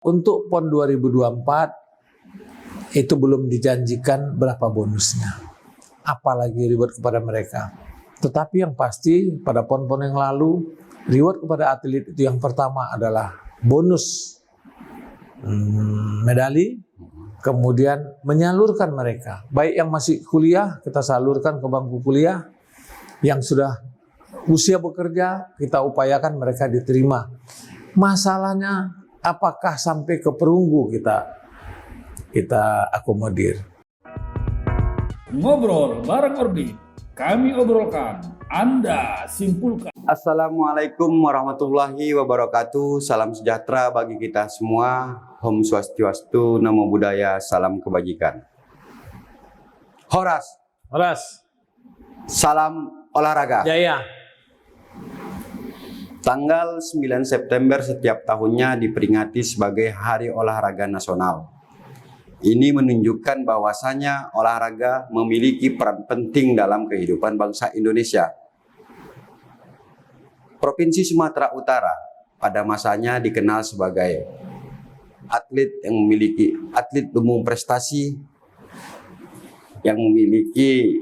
Untuk PON 2024 itu belum dijanjikan berapa bonusnya, apalagi reward kepada mereka. Tetapi yang pasti pada PON-PON yang lalu, reward kepada atlet itu yang pertama adalah bonus medali, kemudian menyalurkan mereka, baik yang masih kuliah kita salurkan ke bangku kuliah, yang sudah usia bekerja kita upayakan mereka diterima. Masalahnya apakah sampai ke perunggu kita akomodir. Ngobrol bareng Orbit, kami obrolkan, Anda simpulkan. Assalamualaikum warahmatullahi wabarakatuh. Salam sejahtera bagi kita semua. Om Swastiastu, Namo Buddhaya, salam kebajikan. Horas, salam olahraga. Jaya. Tanggal 9 September setiap tahunnya diperingati sebagai Hari Olahraga Nasional. Ini menunjukkan bahwasanya olahraga memiliki peran penting dalam kehidupan bangsa Indonesia. Provinsi Sumatera Utara pada masanya dikenal sebagai atlet yang memiliki atlet umum prestasi, yang memiliki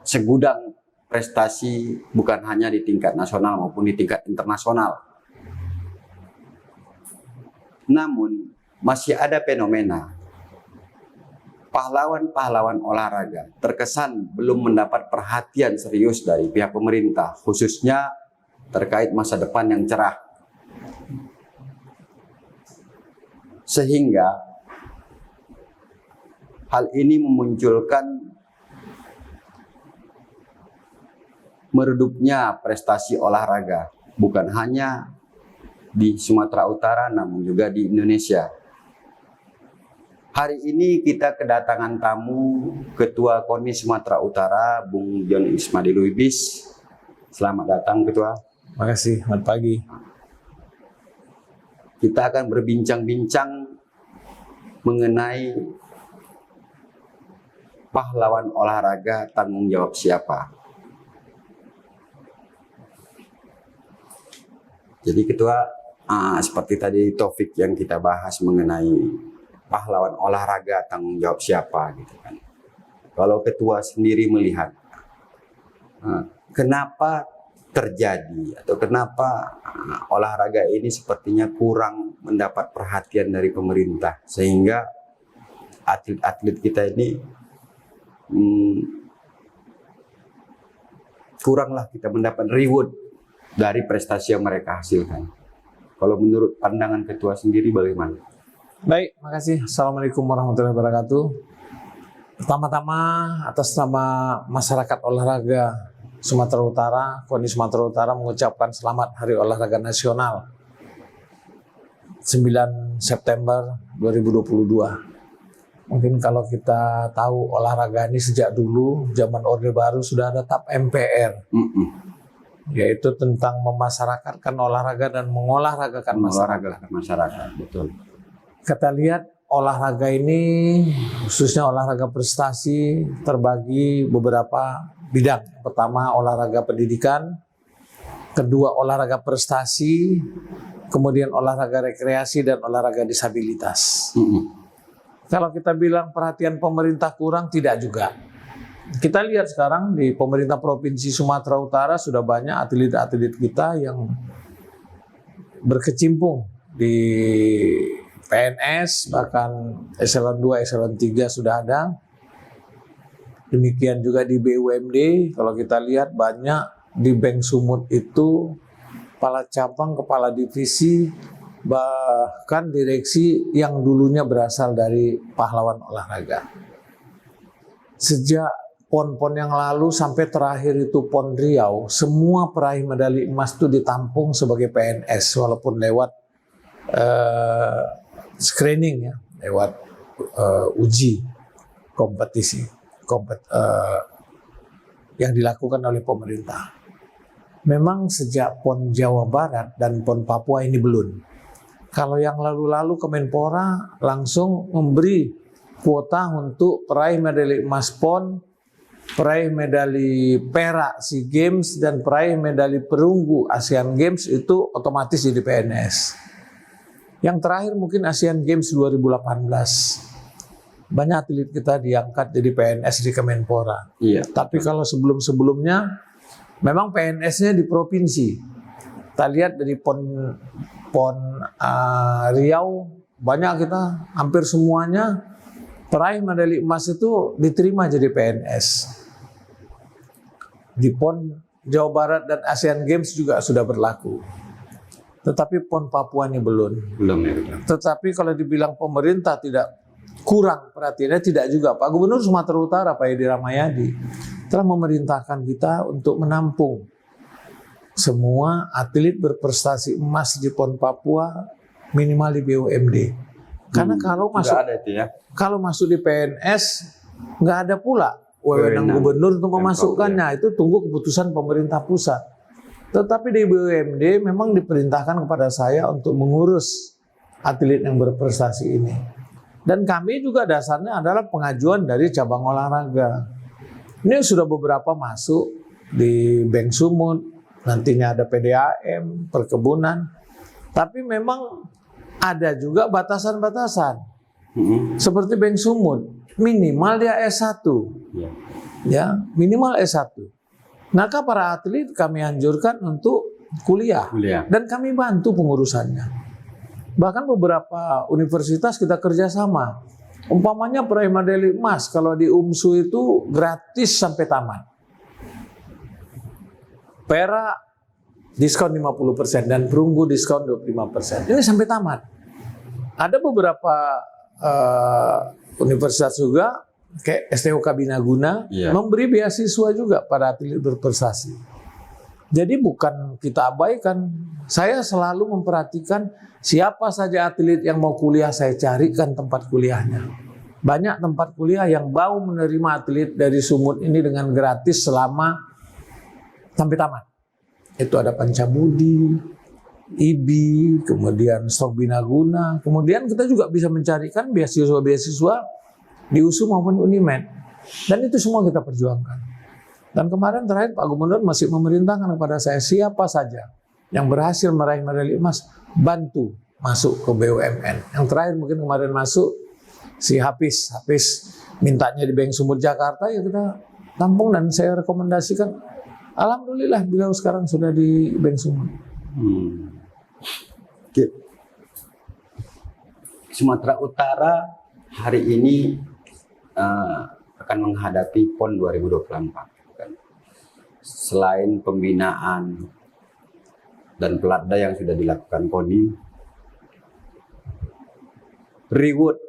segudang prestasi bukan hanya di tingkat nasional maupun di tingkat internasional. Namun masih ada fenomena pahlawan-pahlawan olahraga terkesan belum mendapat perhatian serius dari pihak pemerintah, khususnya terkait masa depan yang cerah. Sehingga hal ini memunculkan meredupnya prestasi olahraga, bukan hanya di Sumatera Utara namun juga di Indonesia. Hari ini kita kedatangan tamu Ketua KONI Sumatera Utara, Bung John Ismadi Lubis. Selamat datang Ketua. Terima kasih, selamat pagi. Kita akan berbincang-bincang mengenai pahlawan olahraga, tanggung jawab siapa. Jadi Ketua, seperti tadi topik yang kita bahas mengenai pahlawan olahraga, tanggung jawab siapa gitu kan. Kalau Ketua sendiri melihat kenapa terjadi atau kenapa olahraga ini sepertinya kurang mendapat perhatian dari pemerintah, sehingga atlet-atlet kita ini kuranglah kita mendapat reward dari prestasi yang mereka hasilkan. Kalau menurut pandangan Ketua sendiri bagaimana? Baik, makasih. Assalamualaikum warahmatullahi wabarakatuh. Pertama-tama atas nama masyarakat olahraga Sumatera Utara, KONI Sumatera Utara mengucapkan selamat Hari Olahraga Nasional 9 September 2022. Mungkin kalau kita tahu olahraga ini sejak dulu, zaman Orde Baru sudah ada TAP MPR. Yaitu tentang memasyarakatkan olahraga dan mengolahragakan masyarakat. Betul. Kita lihat olahraga ini, khususnya olahraga prestasi, terbagi beberapa bidang. Pertama olahraga pendidikan, kedua olahraga prestasi, kemudian olahraga rekreasi dan olahraga disabilitas. Kalau kita bilang perhatian pemerintah kurang, tidak juga. Kita lihat sekarang di pemerintah Provinsi Sumatera Utara sudah banyak atlet-atlet kita yang berkecimpung di PNS, bahkan eselon 2, eselon 3 sudah ada. Demikian juga di BUMD, kalau kita lihat banyak di Bank Sumut itu kepala cabang, kepala divisi, bahkan direksi yang dulunya berasal dari pahlawan olahraga. Sejak PON-PON yang lalu sampai terakhir itu PON Riau, semua peraih medali emas itu ditampung sebagai PNS walaupun lewat screening ya, lewat uji kompetisi yang dilakukan oleh pemerintah. Memang sejak PON Jawa Barat dan PON Papua ini belum. Kalau yang lalu-lalu Kemenpora langsung memberi kuota untuk peraih medali emas PON, peraih medali perak SEA Games, dan peraih medali perunggu ASEAN Games itu otomatis jadi PNS. Yang terakhir mungkin Asian Games 2018. Banyak atlet kita diangkat jadi PNS di Kemenpora. Iya. Tapi kalau sebelum-sebelumnya memang PNS-nya di provinsi. Kita lihat dari PON Riau, banyak kita, hampir semuanya peraih medali emas itu diterima jadi PNS. Di PON Jawa Barat dan Asian Games juga sudah berlaku. Tetapi PON Papua ini belum. Belum ya. Tetapi kalau dibilang pemerintah tidak kurang perhatiannya, tidak juga. Pak Gubernur Sumatera Utara, Pak Edi Rahmayadi, telah memerintahkan kita untuk menampung semua atlet berprestasi emas di PON Papua minimal di BUMD. Karena kalau masuk di PNS nggak ada pula wewenang gubernur untuk memasukkannya. Itu tunggu keputusan pemerintah pusat. Tetapi di BUMD memang diperintahkan kepada saya untuk mengurus atlet yang berprestasi ini. Dan kami juga dasarnya adalah pengajuan dari cabang olahraga. Ini sudah beberapa masuk di Bank Sumut, nantinya ada PDAM, perkebunan. Tapi memang ada juga batasan-batasan. Seperti Bank Sumut, minimal dia S1. Ya, minimal S1. Maka para atlet kami anjurkan untuk kuliah. Dan kami bantu pengurusannya. Bahkan beberapa universitas kita kerjasama. Umpamanya peraih medali emas, kalau di UMSU itu gratis sampai tamat. Perak diskon 50% dan perunggu diskon 25%. Ini sampai tamat. Ada beberapa universitas juga, kayak STOK Binaguna, memberi beasiswa juga pada atlet berprestasi. Jadi bukan kita abaikan. Saya selalu memperhatikan siapa saja atlet yang mau kuliah, saya carikan tempat kuliahnya. Banyak tempat kuliah yang mau menerima atlet dari Sumut ini dengan gratis selama sampai tamat. Itu ada Pancabudi, IBI, kemudian Stok Binaguna. Kemudian kita juga bisa mencarikan beasiswa-beasiswa di USU maupun Unimed. Dan itu semua kita perjuangkan. Dan kemarin terakhir Pak Gubernur masih memerintahkan kepada saya, siapa saja yang berhasil meraih medali emas, bantu masuk ke BUMN. Yang terakhir mungkin kemarin masuk si Hafiz mintanya di Bank Sumut Jakarta, ya kita tampung dan saya rekomendasikan. Alhamdulillah beliau sekarang sudah di Bank Sumut. Sumatera Utara hari ini akan menghadapi PON 2024. Selain pembinaan dan pelatda yang sudah dilakukan KONI, reward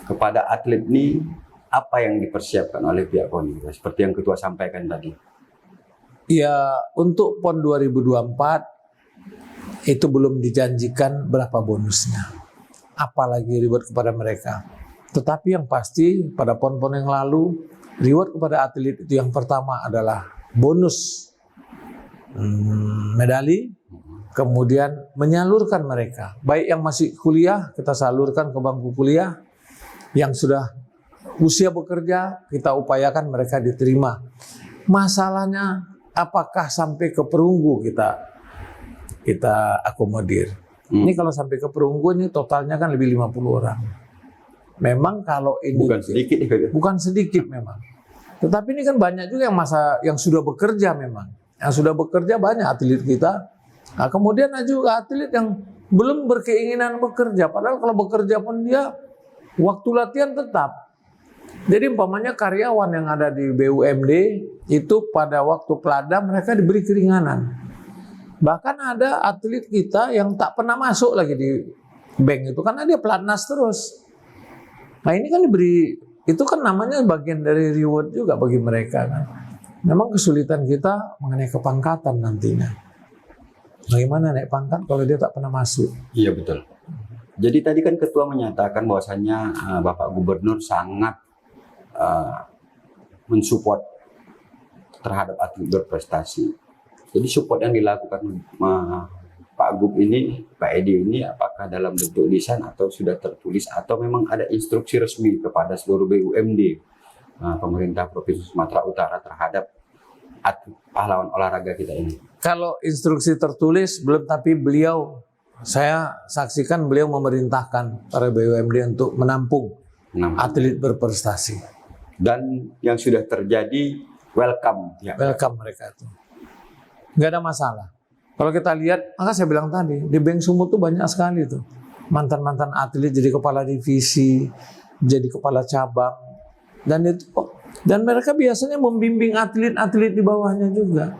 kepada atlet ini apa yang dipersiapkan oleh pihak KONI? Seperti yang Ketua sampaikan tadi. Ya, untuk PON 2024 itu belum dijanjikan berapa bonusnya. Apalagi reward kepada mereka. Tetapi yang pasti pada PON-PON yang lalu, reward kepada atlet itu yang pertama adalah bonus medali, kemudian menyalurkan mereka. Baik yang masih kuliah, kita salurkan ke bangku kuliah. Yang sudah usia bekerja, kita upayakan mereka diterima. Masalahnya, apakah sampai ke perunggu kita akomodir. Ini kalau sampai ke perunggu ini totalnya kan lebih 50 orang. Memang kalau ini bukan sedikit memang. Tetapi ini kan banyak juga yang sudah bekerja memang. Yang sudah bekerja banyak atlet kita. Nah, kemudian ada juga atlet yang belum berkeinginan bekerja. Padahal kalau bekerja pun dia waktu latihan tetap. Jadi umpamanya karyawan yang ada di BUMD itu pada waktu pelada mereka diberi keringanan. Bahkan ada atlet kita yang tak pernah masuk lagi di bank itu karena dia pelatnas terus. Nah ini kan diberi, itu kan namanya bagian dari reward juga bagi mereka kan. Memang kesulitan kita mengenai kepangkatan nantinya. Bagaimana naik pangkat kalau dia tak pernah masuk? Iya betul. Jadi tadi kan Ketua menyatakan bahwasannya Bapak Gubernur sangat mensupport terhadap atlet berprestasi. Jadi support yang dilakukan Pak Gub ini, Pak Edi ini, apakah dalam bentuk lisan atau sudah tertulis atau memang ada instruksi resmi kepada seluruh BUMD pemerintah Provinsi Sumatera Utara terhadap pahlawan olahraga kita ini? Kalau instruksi tertulis belum, tapi beliau saya saksikan beliau memerintahkan para BUMD untuk menampung atlet berprestasi. Dan yang sudah terjadi, welcome. Ya. Welcome mereka itu. Nggak ada masalah. Kalau kita lihat, maka saya bilang tadi, di Bank Sumut tuh banyak sekali tuh. Mantan-mantan atlet jadi kepala divisi, jadi kepala cabang. Dan mereka biasanya membimbing atlet-atlet di bawahnya juga.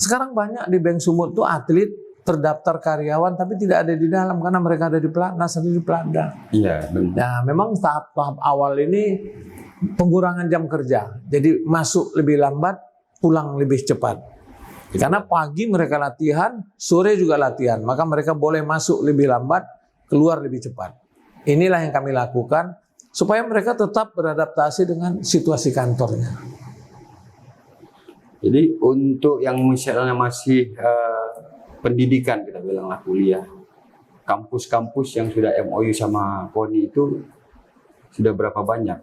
Sekarang banyak di Bank Sumut tuh atlet terdaftar karyawan tapi tidak ada di dalam karena mereka ada di pelatnas atau di pelatda. Iya, benar. Nah, memang tahap awal ini pengurangan jam kerja. Jadi masuk lebih lambat, pulang lebih cepat. Karena pagi mereka latihan, sore juga latihan. Maka mereka boleh masuk lebih lambat, keluar lebih cepat. Inilah yang kami lakukan supaya mereka tetap beradaptasi dengan situasi kantornya. Jadi untuk yang misalnya masih pendidikan, kita bilanglah kuliah, kampus-kampus yang sudah MOU sama KONI itu sudah berapa banyak?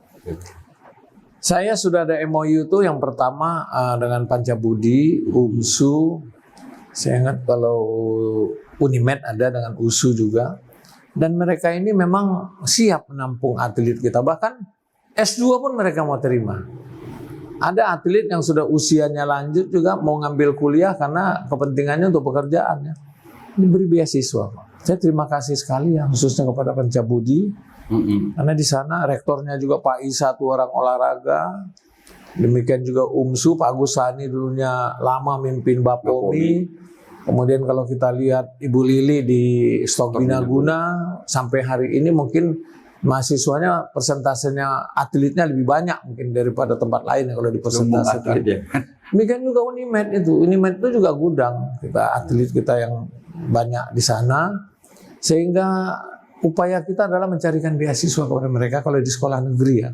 Saya sudah ada MOU itu yang pertama dengan Pancabudi, UMSU, saya ingat kalau Unimed ada dengan USU juga. Dan mereka ini memang siap menampung atlet kita. Bahkan S2 pun mereka mau terima. Ada atlet yang sudah usianya lanjut juga mau ngambil kuliah karena kepentingannya untuk pekerjaannya. Diberi beasiswa. Saya terima kasih sekali ya khususnya kepada Pancabudi. Karena di sana rektornya juga Pak Isa itu orang olahraga. Demikian juga UMSU Pak Agus Sani dulunya lama mimpin Bapomi. Kemudian kalau kita lihat Ibu Lili di Stok Binaguna sampai hari ini mungkin mahasiswanya persentasenya atletnya lebih banyak mungkin daripada tempat lain kalau di persentase. Demikian juga Unimed itu. Unimed itu juga gudang kita atlet kita yang banyak di sana. Sehingga upaya kita adalah mencarikan beasiswa kepada mereka kalau di sekolah negeri ya.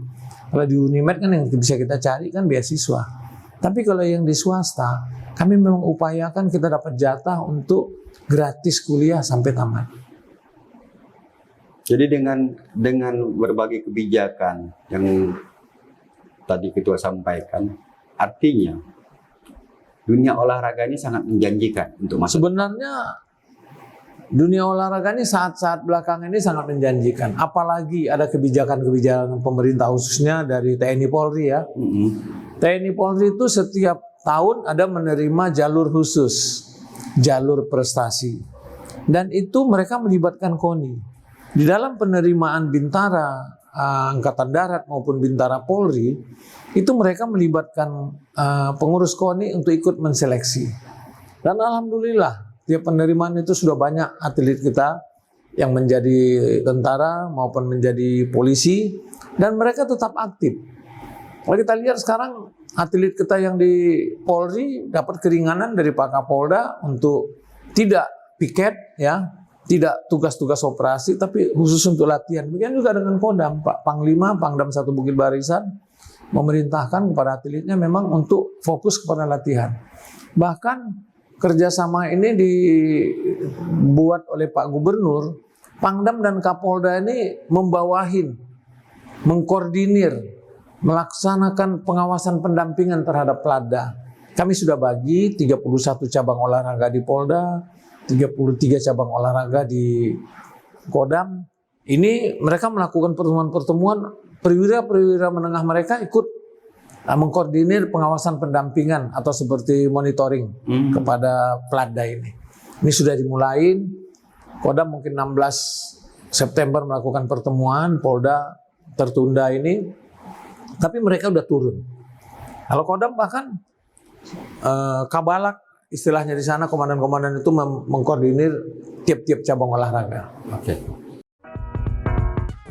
Kalau di Unimed kan yang bisa kita cari kan beasiswa. Tapi kalau yang di swasta, kami memang upayakan kita dapat jatah untuk gratis kuliah sampai tamat. Jadi dengan berbagai kebijakan yang tadi Ketua sampaikan, artinya dunia olahraga ini sangat menjanjikan untuk masa. Sebenarnya dunia olahraga ini saat-saat belakangan ini sangat menjanjikan. Apalagi ada kebijakan-kebijakan pemerintah khususnya dari TNI Polri ya. TNI Polri itu setiap tahun ada menerima jalur khusus, jalur prestasi. Dan itu mereka melibatkan KONI. Di dalam penerimaan Bintara, Angkatan Darat maupun Bintara Polri, itu mereka melibatkan pengurus KONI untuk ikut menseleksi. Dan alhamdulillah, tiap penerimaan itu sudah banyak atlet kita yang menjadi tentara maupun menjadi polisi, dan mereka tetap aktif. Kalau kita lihat sekarang atlet kita yang di Polri dapat keringanan dari Pak Kapolda untuk tidak piket ya, tidak tugas-tugas operasi tapi khusus untuk latihan. Demikian juga dengan Kodam, Pak Panglima, Pangdam 1 Bukit Barisan memerintahkan kepada atletnya memang untuk fokus kepada latihan. Bahkan kerjasama ini dibuat oleh Pak Gubernur, Pangdam dan Kapolda ini membawahin, mengkoordinir, melaksanakan pengawasan pendampingan terhadap Pelatda. Kami sudah bagi 31 cabang olahraga di Polda, 33 cabang olahraga di Kodam. Ini mereka melakukan pertemuan-pertemuan, perwira-perwira menengah mereka ikut mengkoordinir pengawasan pendampingan atau seperti monitoring kepada Pelatda ini. Ini sudah dimulai. Kodam mungkin 16 September melakukan pertemuan, Polda tertunda ini. Tapi mereka udah turun. Kalau Kodam bahkan Kabalak istilahnya di sana, komandan-komandan itu mengkoordinir tiap-tiap cabang olahraga. Oke.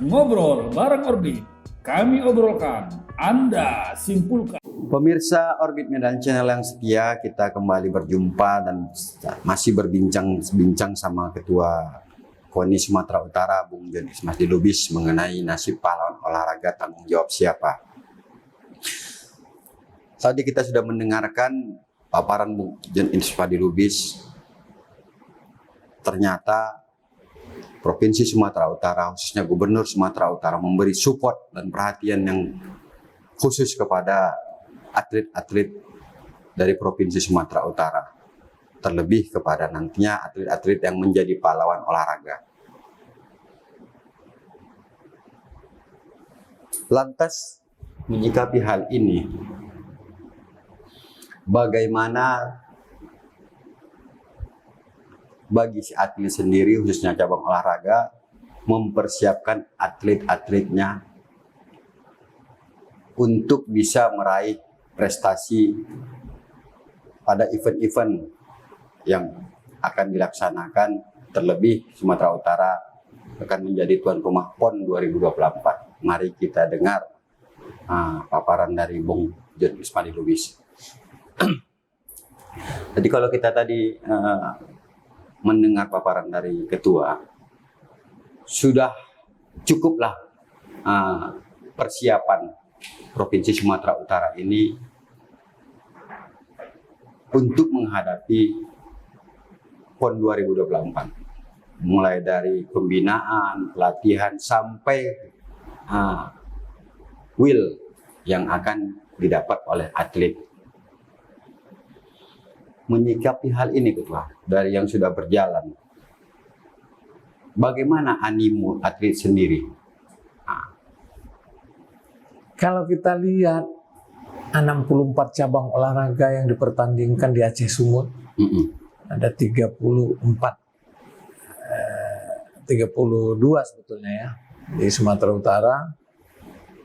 Ngobrol bareng Orbit, kami obrolkan, Anda simpulkan. Pemirsa Orbit Medan Channel yang setia, kita kembali berjumpa dan masih berbincang sama Ketua KONI Sumatera Utara, Bung John Ismas Lubis, mengenai nasib pahlawan olahraga, tanggung jawab siapa. Tadi kita sudah mendengarkan paparan Bung John Ismas Lubis. Ternyata Provinsi Sumatera Utara, khususnya Gubernur Sumatera Utara, memberi support dan perhatian yang khusus kepada atlet-atlet dari Provinsi Sumatera Utara. terlebih kepada nantinya atlet-atlet yang menjadi pahlawan olahraga. Lantas menyikapi hal ini, bagaimana bagi si atlet sendiri, khususnya cabang olahraga, mempersiapkan atlet-atletnya untuk bisa meraih prestasi pada event-event yang akan dilaksanakan, terlebih Sumatera Utara akan menjadi tuan rumah PON 2024. Mari kita dengar paparan dari Bung John Ismadi Lubis. Jadi kalau kita tadi mendengar paparan dari ketua, sudah cukuplah persiapan Provinsi Sumatera Utara ini untuk menghadapi PON 2024. Mulai dari pembinaan, pelatihan, sampai will yang akan didapat oleh atlet. Menyikapi hal ini ketua, dari yang sudah berjalan, bagaimana animo atlet sendiri? Kalau kita lihat 64 cabang olahraga yang dipertandingkan di Aceh Sumut, ada 32 sebetulnya ya di Sumatera Utara,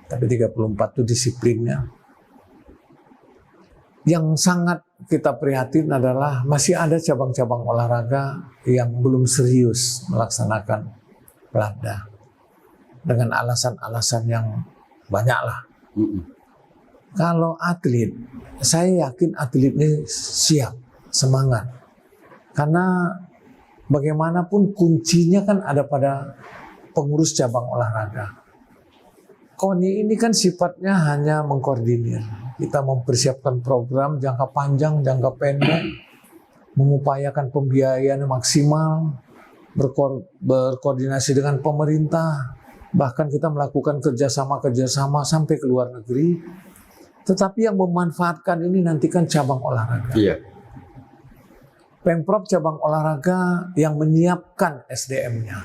tapi 34 itu disiplinnya. Yang sangat kita prihatin adalah masih ada cabang-cabang olahraga yang belum serius melaksanakan Pelada dengan alasan-alasan yang banyak lah. Kalau atlet, saya yakin atlet ini siap, semangat, karena bagaimanapun kuncinya kan ada pada pengurus cabang olahraga. KONI ini kan sifatnya hanya mengkoordinir. Kita mempersiapkan program jangka panjang, jangka pendek, mengupayakan pembiayaan maksimal, berkoordinasi dengan pemerintah, bahkan kita melakukan kerjasama sampai ke luar negeri. Tetapi yang memanfaatkan ini nanti kan cabang olahraga. Iya. Pemprov cabang olahraga yang menyiapkan SDM-nya.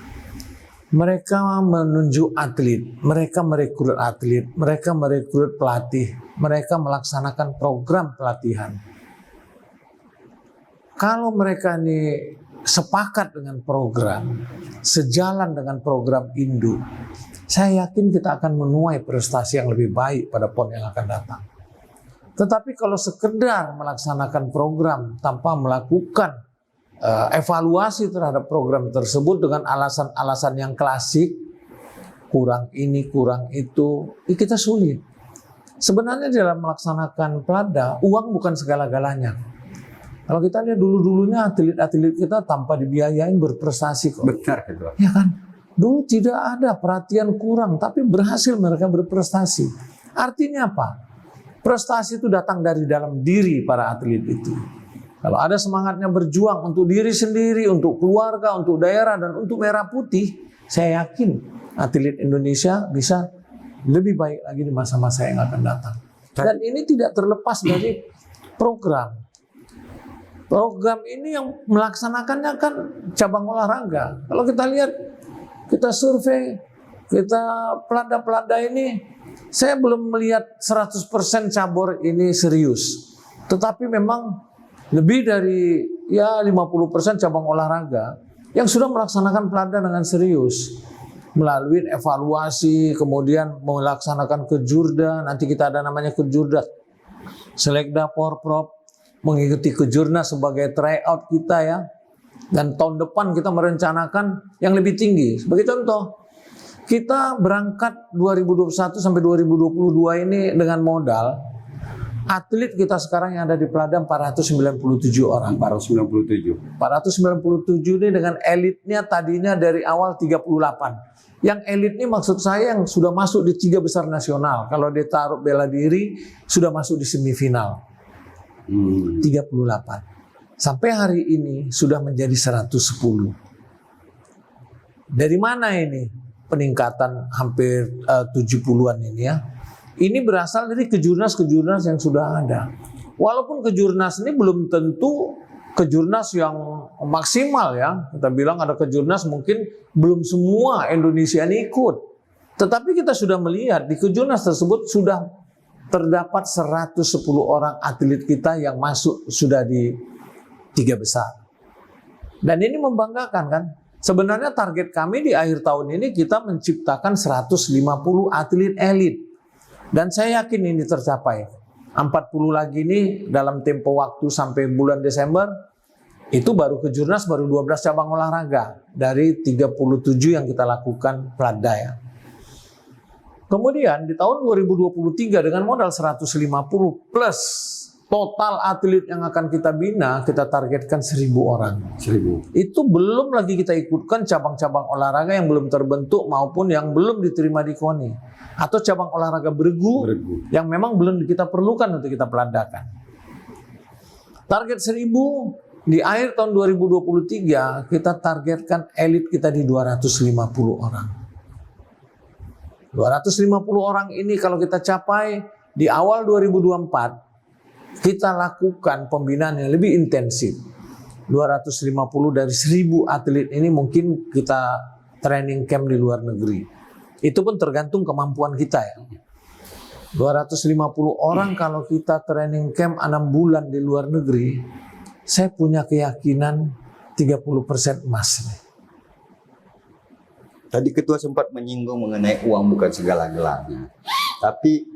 Mereka menunjuk atlet, mereka merekrut atlet, mereka merekrut pelatih, mereka melaksanakan program pelatihan. Kalau mereka ini sepakat dengan program, sejalan dengan program induk, saya yakin kita akan menuai prestasi yang lebih baik pada PON yang akan datang. Tetapi kalau sekedar melaksanakan program tanpa melakukan evaluasi terhadap program tersebut dengan alasan-alasan yang klasik, kurang ini, kurang itu, kita sulit. Sebenarnya dalam melaksanakan Pelada, uang bukan segala-galanya. Kalau kita lihat dulu-dulunya atlet-atlet kita tanpa dibiayain berprestasi kok. Benar ketua. Ya kan? Dulu tidak ada, perhatian kurang, tapi berhasil mereka berprestasi. Artinya apa? Prestasi itu datang dari dalam diri para atlet itu. Kalau ada semangatnya berjuang untuk diri sendiri, untuk keluarga, untuk daerah, dan untuk merah putih, saya yakin atlet Indonesia bisa lebih baik lagi di masa-masa yang akan datang. Dan ini tidak terlepas dari program. Program ini yang melaksanakannya kan cabang olahraga. Kalau kita lihat, kita survei, kita pelada-pelada ini, saya belum melihat 100% cabur ini serius. Tetapi memang lebih dari 50% cabang olahraga yang sudah melaksanakan Pelada dengan serius. Melalui evaluasi, kemudian melaksanakan kejurda, nanti kita ada namanya kejurda. Selekda, Porprov, mengikuti kejurna sebagai tryout kita ya. Dan tahun depan kita merencanakan yang lebih tinggi. Sebagai contoh, kita berangkat 2021 sampai 2022 ini dengan modal atlet kita sekarang yang ada di Pelada 497 orang. 497 ini dengan elitnya tadinya dari awal 38. Yang elit ini maksud saya yang sudah masuk di 3 besar nasional. Kalau ditaruh bela diri sudah masuk di semifinal. 38. Sampai hari ini sudah menjadi 110. Dari mana ini peningkatan hampir 70-an ini ya? Ini berasal dari kejurnas-kejurnas yang sudah ada. Walaupun kejurnas ini belum tentu kejurnas yang maksimal ya. Kita bilang ada kejurnas mungkin belum semua Indonesia ini ikut. Tetapi kita sudah melihat di kejurnas tersebut sudah terdapat 110 orang atlet kita yang masuk sudah di 3 besar. Dan ini membanggakan kan. Sebenarnya target kami di akhir tahun ini kita menciptakan 150 atlet elit. Dan saya yakin ini tercapai. 40 lagi ini dalam tempo waktu sampai bulan Desember, itu baru kejurnas baru 12 cabang olahraga dari 37 yang kita lakukan Platda ya. Kemudian di tahun 2023 dengan modal 150 plus total atlet yang akan kita bina, kita targetkan 1.000 orang. 1.000. Itu belum lagi kita ikutkan cabang-cabang olahraga yang belum terbentuk maupun yang belum diterima di KONI. Atau cabang olahraga bergu yang memang belum kita perlukan untuk kita peladakan. Target 1.000 di akhir tahun 2023 kita targetkan elit kita di 250 orang. 250 orang ini kalau kita capai di awal 2024, kita lakukan pembinaan yang lebih intensif. 250 dari 1.000 atlet ini mungkin kita training camp di luar negeri. Itu pun tergantung kemampuan kita ya. 250 orang kalau kita training camp 6 bulan di luar negeri, saya punya keyakinan 30% emas. Tadi Ketua sempat menyinggung mengenai uang bukan segala-galanya. Tapi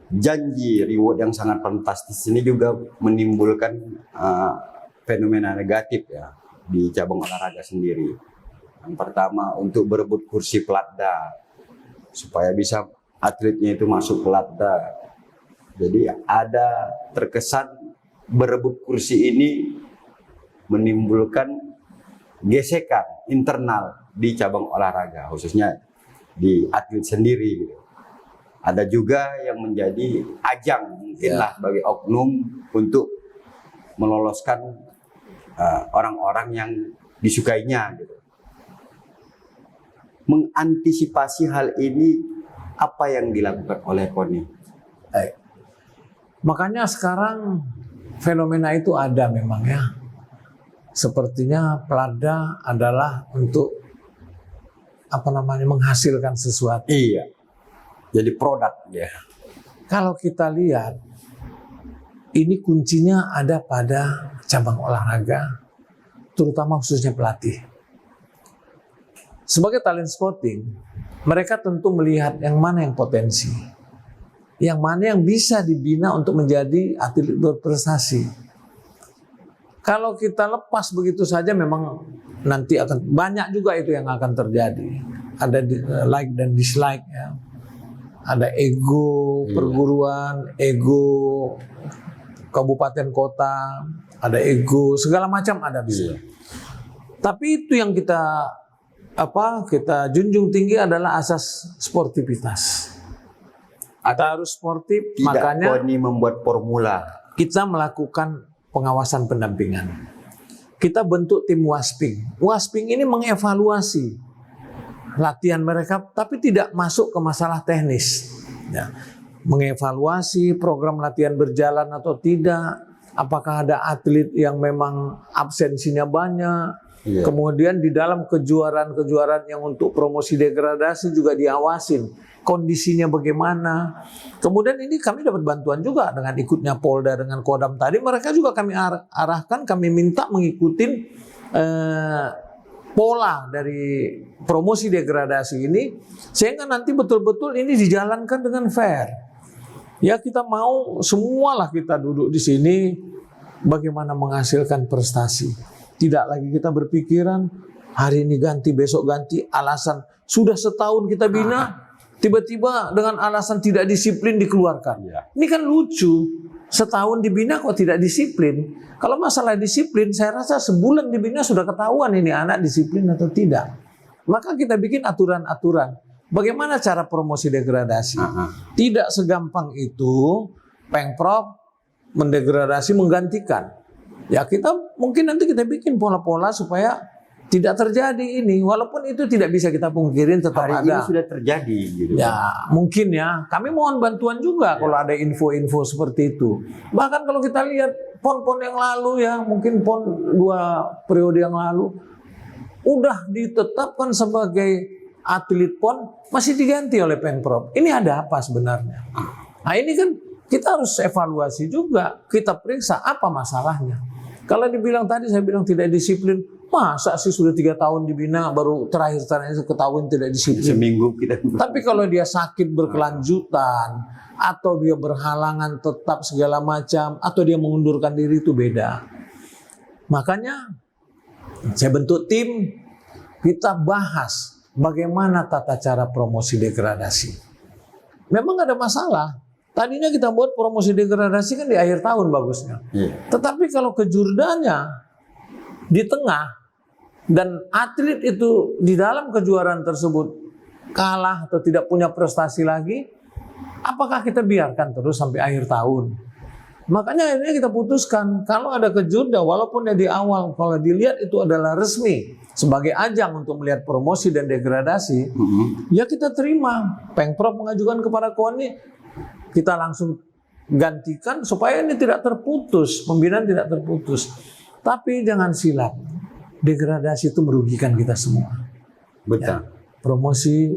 janji reward yang sangat fantastis ini juga menimbulkan fenomena negatif ya di cabang olahraga sendiri. Yang pertama untuk berebut kursi Platda supaya bisa atletnya itu masuk Platda. Jadi ada terkesan berebut kursi ini menimbulkan gesekan internal di cabang olahraga khususnya di atlet sendiri gitu. Ada juga yang menjadi ajang mungkinlah bagi oknum untuk meloloskan orang-orang yang disukainya gitu. Mengantisipasi hal ini apa yang dilakukan oleh KONI? Makanya sekarang fenomena itu ada memang ya. Sepertinya Platda adalah untuk menghasilkan sesuatu. Iya. Jadi produk ya. Kalau kita lihat, ini kuncinya ada pada cabang olahraga, terutama khususnya pelatih. Sebagai talent scouting, mereka tentu melihat yang mana yang potensi, yang mana yang bisa dibina untuk menjadi atlet berprestasi. Kalau kita lepas begitu saja, memang nanti akan banyak juga itu yang akan terjadi. Ada like dan dislike ya. Ada ego perguruan, ego kabupaten kota, ada ego segala macam ada bisa. Tapi itu yang kita junjung tinggi adalah asas sportivitas. Kita harus sportif, makanya KONI membuat formula. Kita melakukan pengawasan pendampingan. Kita bentuk tim Wasping. Wasping ini mengevaluasi latihan mereka, tapi tidak masuk ke masalah teknis. Ya. Mengevaluasi program latihan berjalan atau tidak, apakah ada atlet yang memang absensinya banyak. Iya. Kemudian di dalam kejuaraan-kejuaraan yang untuk promosi degradasi juga diawasin kondisinya bagaimana. Kemudian ini kami dapat bantuan juga dengan ikutnya Polda dengan Kodam tadi. Mereka juga kami arahkan, kami minta mengikuti pola dari promosi degradasi ini sehingga nanti betul-betul ini dijalankan dengan fair. Ya kita mau semualah kita duduk di sini bagaimana menghasilkan prestasi. Tidak lagi kita berpikiran hari ini ganti besok ganti, alasan sudah setahun kita bina tiba-tiba dengan alasan tidak disiplin dikeluarkan. Ini kan lucu. Setahun dibina kok tidak disiplin. Kalau masalah disiplin, saya rasa sebulan dibina sudah ketahuan ini anak disiplin atau tidak. Maka kita bikin aturan-aturan. Bagaimana cara promosi degradasi? Tidak segampang itu Pengprov mendegradasi menggantikan. Ya kita mungkin nanti kita bikin pola-pola supaya tidak terjadi ini, walaupun itu tidak bisa kita pungkirin tetap Hari ini ada. sudah terjadi gitu. Ya, mungkin ya. Kami mohon bantuan juga kalau ada info-info seperti itu. Bahkan kalau kita lihat PON-PON yang lalu ya, mungkin PON 2 periode yang lalu, udah ditetapkan sebagai atlet PON, masih diganti oleh Pemprov. Ini ada apa sebenarnya? Nah ini kan kita harus evaluasi juga, kita periksa apa masalahnya. Kalau dibilang tadi, saya bilang tidak disiplin, masa sih sudah 3 tahun dibina baru terakhir ketahuan tidak disiplin. Seminggu kita. Tapi kalau dia sakit berkelanjutan atau dia berhalangan tetap segala macam atau dia mengundurkan diri itu beda. Makanya saya bentuk tim, kita bahas bagaimana tata cara promosi degradasi. Memang ada masalah. Tadinya kita buat promosi degradasi kan di akhir tahun bagusnya. Tetapi kalau kejurdanya di tengah dan atlet itu di dalam kejuaraan tersebut kalah atau tidak punya prestasi lagi, apakah kita biarkan terus sampai akhir tahun? Makanya akhirnya kita putuskan kalau ada kejurda walaupun di awal kalau dilihat itu adalah resmi sebagai ajang untuk melihat promosi dan degradasi, ya kita terima. Pemprov mengajukan kepada KONI, kita langsung gantikan supaya ini tidak terputus, pembinaan tidak terputus. Tapi jangan silap, degradasi itu merugikan kita semua. Betul. Ya, promosi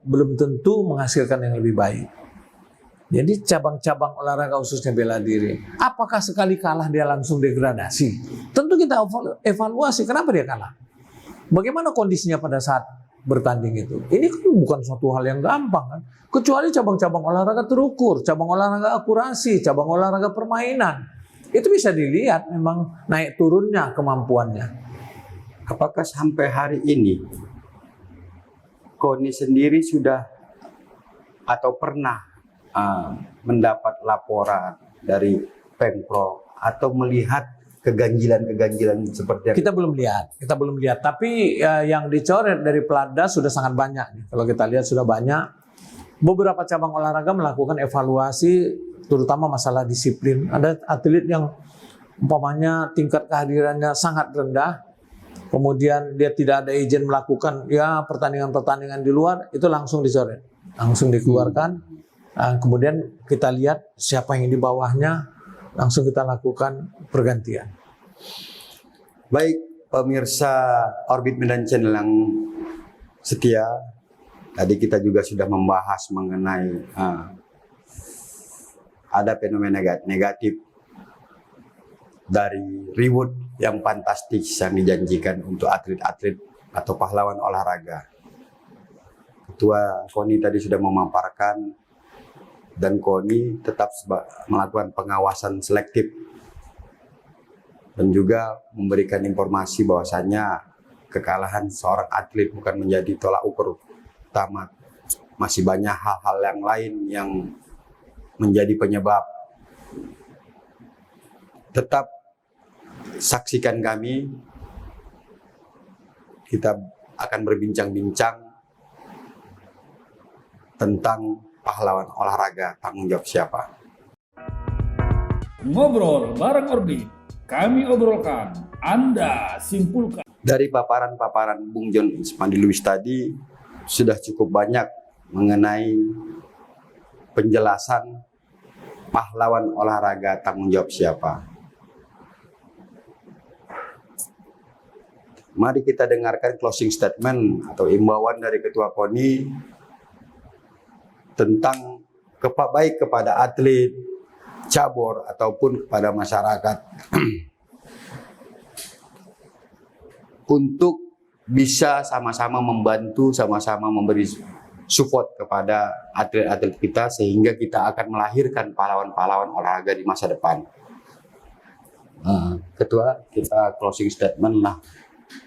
belum tentu menghasilkan yang lebih baik. Jadi cabang-cabang olahraga khususnya bela diri, apakah sekali kalah dia langsung degradasi? Tentu kita evaluasi kenapa dia kalah. Bagaimana kondisinya pada saat bertanding itu? Ini kan bukan suatu hal yang gampang kan. Kecuali cabang-cabang olahraga terukur, cabang olahraga akurasi, cabang olahraga permainan. Itu bisa dilihat memang naik turunnya kemampuannya. Apakah sampai hari ini KONI sendiri sudah atau pernah mendapat laporan dari Pemprov atau melihat keganjilan-keganjilan seperti yang kita belum lihat. Tapi yang dicoret dari Pelada sudah sangat banyak. Kalau kita lihat sudah banyak. Beberapa cabang olahraga melakukan evaluasi, terutama masalah disiplin. Ada atlet yang umpamanya tingkat kehadirannya sangat rendah, kemudian dia tidak ada izin melakukan ya pertandingan-pertandingan di luar, itu langsung dicoret, langsung dikeluarkan. Kemudian kita lihat siapa yang di bawahnya, langsung kita lakukan pergantian. Baik pemirsa Orbit Medan Channel yang setia, tadi kita juga sudah membahas mengenai ada fenomena negatif dari reward yang fantastis yang dijanjikan untuk atlet-atlet atau pahlawan olahraga. Ketua KONI tadi sudah memaparkan dan KONI tetap melakukan pengawasan selektif dan juga memberikan informasi bahwasannya kekalahan seorang atlet bukan menjadi tolak ukur utama. Masih banyak hal-hal yang lain yang menjadi penyebab. Tetap saksikan kami, kita akan berbincang-bincang tentang pahlawan olahraga, tanggung jawab siapa. Ngobrol bareng Orbit, kami obrolkan, Anda simpulkan. Dari paparan-paparan Bung John Ismandi Lubis tadi sudah cukup banyak mengenai penjelasan pahlawan olahraga, tanggung jawab siapa. Mari kita dengarkan closing statement atau imbauan dari Ketua KONI tentang baik kepada atlet, cabur ataupun kepada masyarakat untuk bisa sama-sama membantu, sama-sama memberi support kepada atlet-atlet kita sehingga kita akan melahirkan pahlawan-pahlawan olahraga di masa depan. Ketua, kita closing statement lah,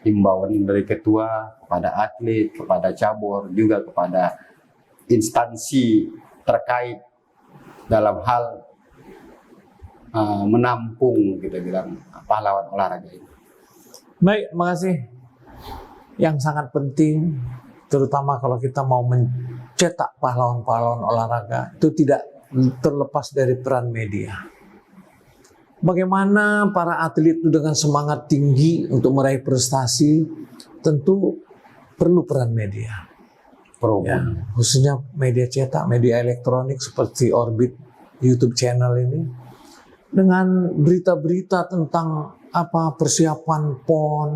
himbauan dari Ketua kepada atlet, kepada cabur, juga kepada instansi terkait dalam hal menampung kita bilang pahlawan olahraga ini. Baik, makasih. Yang sangat penting, terutama kalau kita mau mencetak pahlawan-pahlawan olahraga, itu tidak terlepas dari peran media. Bagaimana para atlet itu dengan semangat tinggi untuk meraih prestasi, tentu perlu peran media. Ya, khususnya media cetak, media elektronik seperti Orbit YouTube channel ini, dengan berita-berita tentang persiapan PON,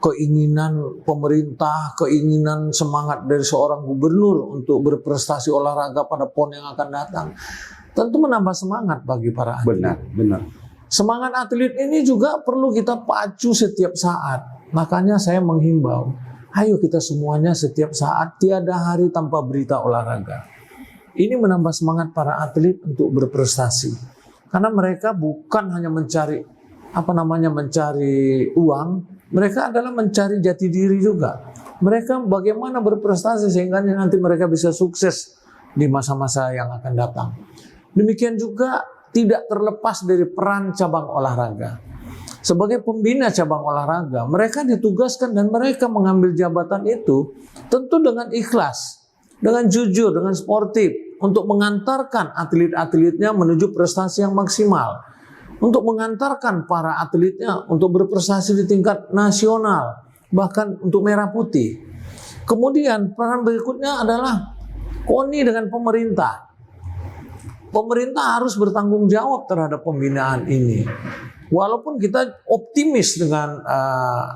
keinginan pemerintah, keinginan semangat dari seorang gubernur untuk berprestasi olahraga pada PON yang akan datang, tentu menambah semangat bagi para atlet. Benar. Semangat atlet ini juga perlu kita pacu setiap saat. Makanya saya menghimbau, ayo kita semuanya setiap saat, tiada hari tanpa berita olahraga. Ini menambah semangat para atlet untuk berprestasi. Karena mereka bukan hanya mencari mencari uang, mereka adalah mencari jati diri juga. Mereka bagaimana berprestasi sehingga nanti mereka bisa sukses di masa-masa yang akan datang. Demikian juga tidak terlepas dari peran cabang olahraga. Sebagai pembina cabang olahraga, mereka ditugaskan dan mereka mengambil jabatan itu tentu dengan ikhlas, dengan jujur, dengan sportif, untuk mengantarkan atlet-atletnya menuju prestasi yang maksimal, untuk mengantarkan para atletnya untuk berprestasi di tingkat nasional, bahkan untuk merah putih. Kemudian peran berikutnya adalah KONI dengan pemerintah. Pemerintah harus bertanggung jawab terhadap pembinaan ini. Walaupun kita optimis dengan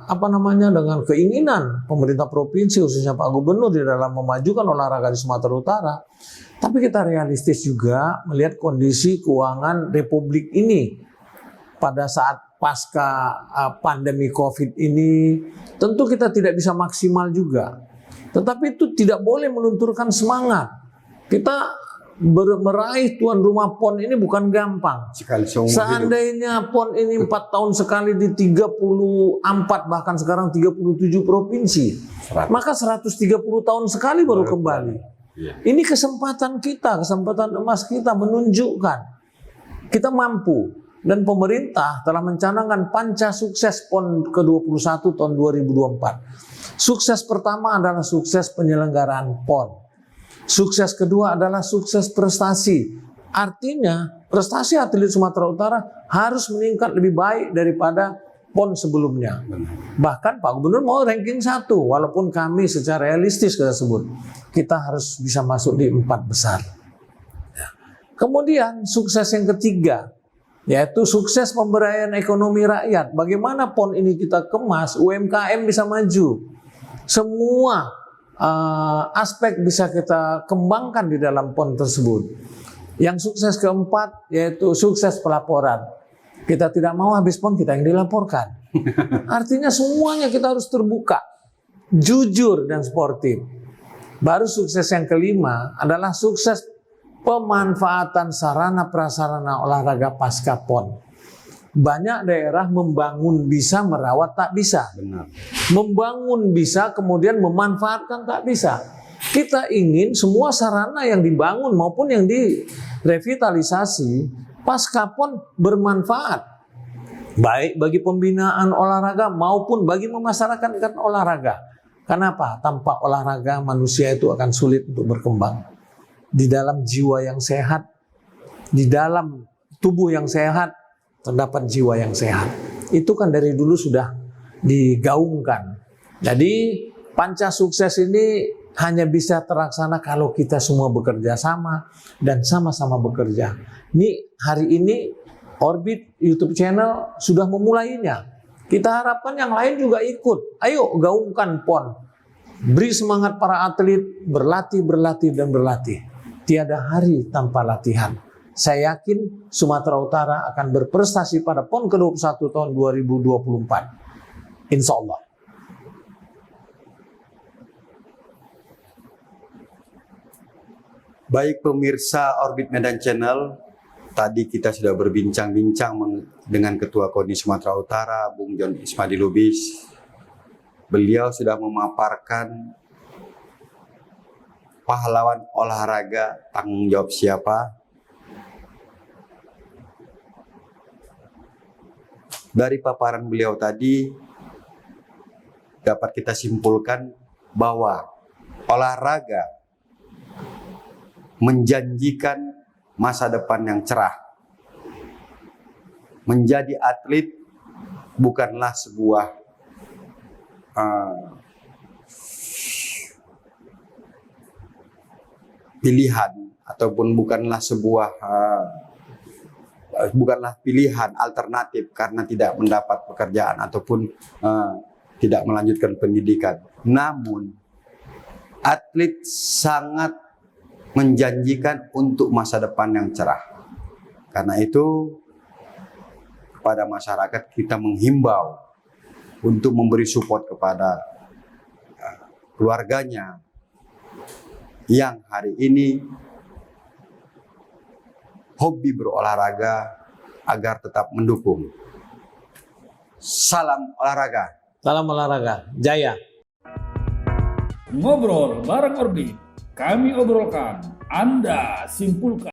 dengan keinginan pemerintah provinsi, khususnya Pak Gubernur, di dalam memajukan olahraga di Sumatera Utara, tapi kita realistis juga melihat kondisi keuangan Republik ini pada saat pasca pandemi COVID ini. Tentu kita tidak bisa maksimal juga, tetapi itu tidak boleh melunturkan semangat. Kita meraih tuan rumah PON ini bukan gampang. Seandainya PON ini 4 tahun sekali di 34 bahkan sekarang 37 provinsi, maka 130 tahun sekali baru kembali. Ini kesempatan kita, kesempatan emas kita menunjukkan kita mampu. Dan pemerintah telah mencanangkan panca sukses PON ke-21 tahun 2024. Sukses pertama adalah sukses penyelenggaraan PON. Sukses kedua adalah sukses prestasi. Artinya prestasi atlet Sumatera Utara harus meningkat lebih baik daripada PON sebelumnya. Bahkan Pak Gubernur mau ranking 1, walaupun kami secara realistis kita sebut kita harus bisa masuk di 4 besar. Kemudian sukses yang ketiga, yaitu sukses pemberdayaan ekonomi rakyat. Bagaimana PON ini kita kemas, UMKM bisa maju. Semua aspek bisa kita kembangkan di dalam PON tersebut. Yang sukses keempat yaitu sukses pelaporan. Kita tidak mau habis PON kita yang dilaporkan. Artinya semuanya kita harus terbuka, jujur dan sportif. Baru sukses yang kelima adalah sukses pemanfaatan sarana prasarana olahraga pasca PON. Banyak daerah membangun bisa, merawat tak bisa. Benar. Membangun bisa, kemudian memanfaatkan tak bisa. Kita ingin semua sarana yang dibangun maupun yang direvitalisasi pasca PON bermanfaat, baik bagi pembinaan olahraga maupun bagi memasyarakatkan olahraga. Kenapa? Tanpa olahraga manusia itu akan sulit untuk berkembang. Di dalam jiwa yang sehat, di dalam tubuh yang sehat, terdapat jiwa yang sehat. Itu kan dari dulu sudah digaungkan. Jadi panca sukses ini hanya bisa terlaksana kalau kita semua bekerja sama dan sama-sama bekerja. Ini hari ini Orbit YouTube channel sudah memulainya. Kita harapkan yang lain juga ikut. Ayo gaungkan PON. Beri semangat para atlet berlatih, berlatih, dan berlatih. Tiada hari tanpa latihan. Saya yakin Sumatera Utara akan berprestasi pada PON ke-21 tahun 2024. Insya Allah. Baik pemirsa Orbit Medan Channel, tadi kita sudah berbincang-bincang dengan Ketua KONI Sumatera Utara, Bung John Ismadi Lubis. Beliau sudah memaparkan pahlawan olahraga, tanggung jawab siapa. Dari paparan beliau tadi dapat kita simpulkan bahwa olahraga menjanjikan masa depan yang cerah, menjadi atlet bukanlah sebuah pilihan ataupun bukanlah pilihan alternatif karena tidak mendapat pekerjaan ataupun tidak melanjutkan pendidikan. Namun atlet sangat menjanjikan untuk masa depan yang cerah. Karena itu kepada masyarakat kita menghimbau untuk memberi support kepada keluarganya yang hari ini hobi berolahraga agar tetap mendukung. Salam olahraga. Salam olahraga, jaya. Ngobrol bareng Orbit, kami obrolkan, Anda simpulkan.